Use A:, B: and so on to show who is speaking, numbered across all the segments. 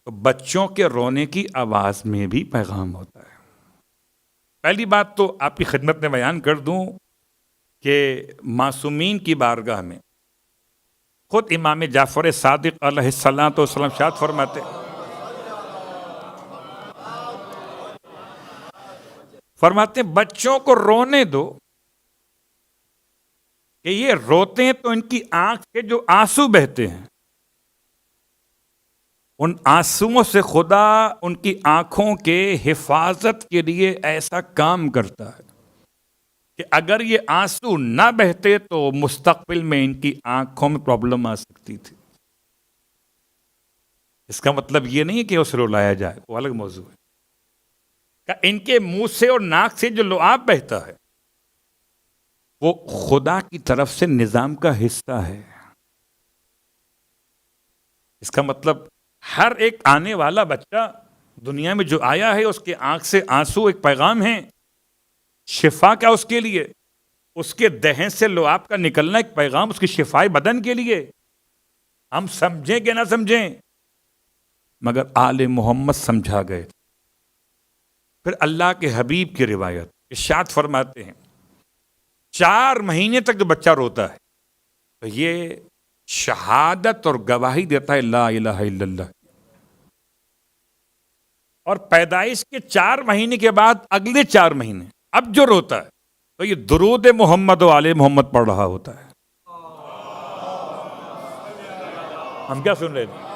A: تو بچوں کے رونے کی آواز میں بھی پیغام ہوتا ہے. پہلی بات تو آپ کی خدمت میں بیان کر دوں کہ معصومین کی بارگاہ میں خود امام جعفر صادق علیہ السلام تو وسلم شاد فرماتے ہیں بچوں کو رونے دو کہ یہ روتے ہیں تو ان کی آنکھ کے جو آنسو بہتے ہیں ان آنسوؤں سے خدا ان کی آنکھوں کے حفاظت کے لیے ایسا کام کرتا ہے کہ اگر یہ آنسو نہ بہتے تو مستقبل میں ان کی آنکھوں میں پرابلم آ سکتی تھی. اس کا مطلب یہ نہیں کہ اسے رلایا جائے، وہ الگ موضوع ہے. کہ ان کے منہ سے اور ناک سے جو لعاب بہتا ہے وہ خدا کی طرف سے نظام کا حصہ ہے. اس کا مطلب ہر ایک آنے والا بچہ دنیا میں جو آیا ہے اس کے آنکھ سے آنسو ایک پیغام ہے. شفا کا اس کے لیے، اس کے دہن سے لعاب کا نکلنا ایک پیغام اس کی شفائے بدن کے لیے. ہم سمجھیں کہ نہ سمجھیں مگر آل محمد سمجھا گئے. پھر اللہ کے حبیب کی روایت ارشاد فرماتے ہیں 4 مہینے تک جو بچہ روتا ہے تو یہ شہادت اور گواہی دیتا ہے لا الہ الا اللہ. اور پیدائش کے 4 مہینے کے بعد اگلے 4 مہینے اب جو روتا ہے تو یہ درود محمد و آل محمد پڑھ رہا ہوتا ہے. ہم کیا سن رہے ہیں؟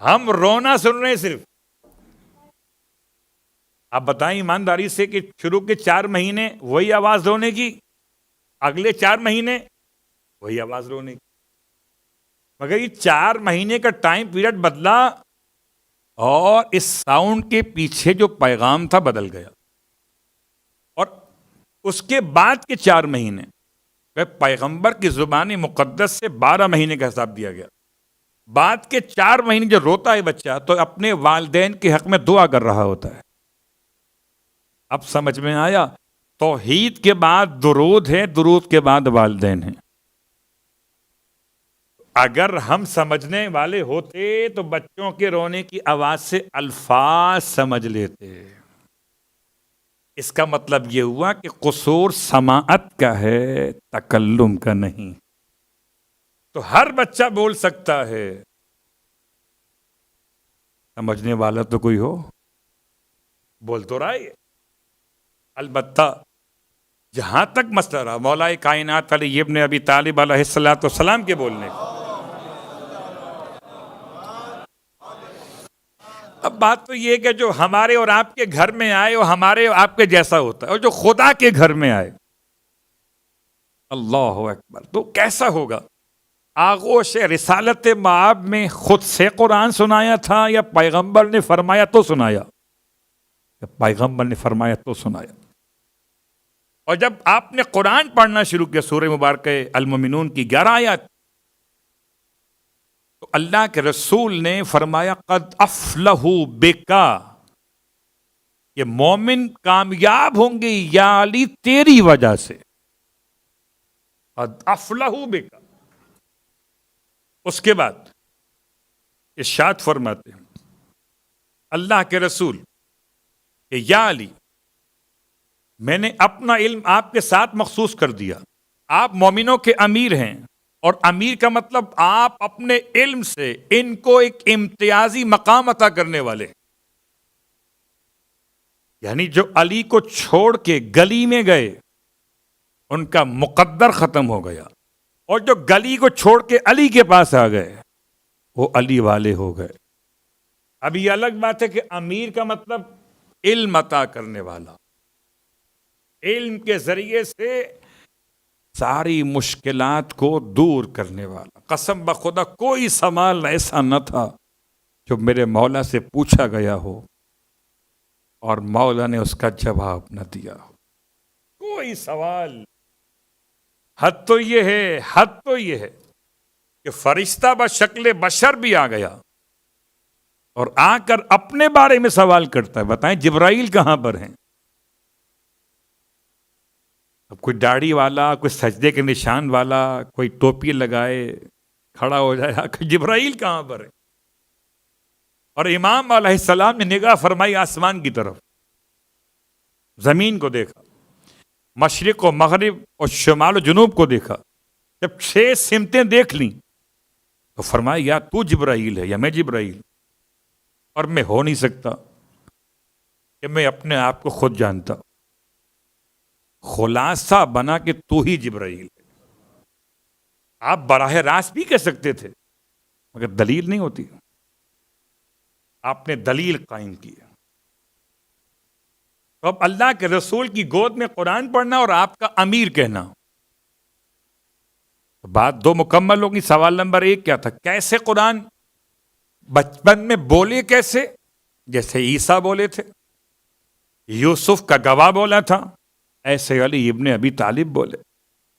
A: ہم رونا سن رہے ہیں صرف. آپ بتائیں ایمانداری سے کہ شروع کے 4 مہینے وہی آواز رونے کی، اگلے 4 مہینے وہی آواز رونے کی. مگر یہ 4 مہینے کا ٹائم پیریڈ بدلا اور اس ساؤنڈ کے پیچھے جو پیغام تھا بدل گیا. اور اس کے بعد کے 4 مہینے پیغمبر کی زبان مقدس سے 12 مہینے کا حساب دیا گیا. بعد کے 4 مہینے جو روتا ہے بچہ تو اپنے والدین کے حق میں دعا کر رہا ہوتا ہے. اب سمجھ میں آیا؟ توحید کے بعد درود ہے، درود کے بعد والدین ہیں. اگر ہم سمجھنے والے ہوتے تو بچوں کے رونے کی آواز سے الفاظ سمجھ لیتے. اس کا مطلب یہ ہوا کہ قصور سماعت کا ہے، تکلم کا نہیں. تو ہر بچہ بول سکتا ہے. سمجھنے والا تو کوئی ہو، بول تو رہا ہے. البتہ جہاں تک مسئلہ رہا مولا کائنات علی ابن ابی طالب علیہ السلام کے بولنے کا، اب بات تو یہ کہ جو ہمارے اور آپ کے گھر میں آئے وہ ہمارے اور آپ کے جیسا ہوتا ہے، اور جو خدا کے گھر میں آئے اللہ اکبر تو کیسا ہوگا؟ آغوش رسالت مآب میں خود سے قرآن سنایا تھا یا پیغمبر نے فرمایا تو سنایا؟ پیغمبر نے فرمایا تو سنایا. اور جب آپ نے قرآن پڑھنا شروع کیا سورہ مبارکہ المومنون کی 11 آیات، تو اللہ کے رسول نے فرمایا قد افلحوا بکا، یہ مومن کامیاب ہوں گے یا علی تیری وجہ سے. قد افلحوا بکا. اس کے بعد ارشاد فرماتے ہیں اللہ کے رسول کہ یا علی میں نے اپنا علم آپ کے ساتھ مخصوص کر دیا. آپ مومنوں کے امیر ہیں، اور امیر کا مطلب آپ اپنے علم سے ان کو ایک امتیازی مقام عطا کرنے والے. یعنی جو علی کو چھوڑ کے گلی میں گئے ان کا مقدر ختم ہو گیا، اور جو گلی کو چھوڑ کے علی کے پاس آ گئے وہ علی والے ہو گئے. اب یہ الگ بات ہے کہ امیر کا مطلب علم عطا کرنے والا، علم کے ذریعے سے ساری مشکلات کو دور کرنے والا. قسم بخدا کوئی سوال ایسا نہ تھا جو میرے مولا سے پوچھا گیا ہو اور مولا نے اس کا جواب نہ دیا ہو. کوئی سوال. حد تو یہ ہے کہ فرشتہ بشکل بشر بھی آ گیا اور آ کر اپنے بارے میں سوال کرتا ہے. بتائیں جبرائیل کہاں پر ہیں؟ اب کوئی داڑھی والا، کوئی سجدے کے نشان والا، کوئی ٹوپی لگائے کھڑا ہو جائے کہ جبرائیل کہاں پر ہے؟ اور امام علیہ السلام نے نگاہ فرمائی آسمان کی طرف، زمین کو دیکھا، مشرق و مغرب اور شمال و جنوب کو دیکھا. جب 6 سمتیں دیکھ لیں تو فرمایا یا تو جبرائیل ہے یا میں جبرائیل، اور میں ہو نہیں سکتا کہ میں اپنے آپ کو خود جانتا. خلاصہ بنا کہ تو ہی جبرائیل ہے. آپ براہ راست بھی کہہ سکتے تھے مگر دلیل نہیں ہوتی. آپ نے دلیل قائم کی. تو اب اللہ کے رسول کی گود میں قرآن پڑھنا اور آپ کا امیر کہنا، بات 2 مکمل ہوگی. سوال نمبر 1 کیا تھا؟ کیسے قرآن بچپن میں بولے؟ کیسے؟ جیسے عیسیٰ بولے تھے، یوسف کا گواہ بولا تھا، ایسے علی ابن ابی طالب بولے.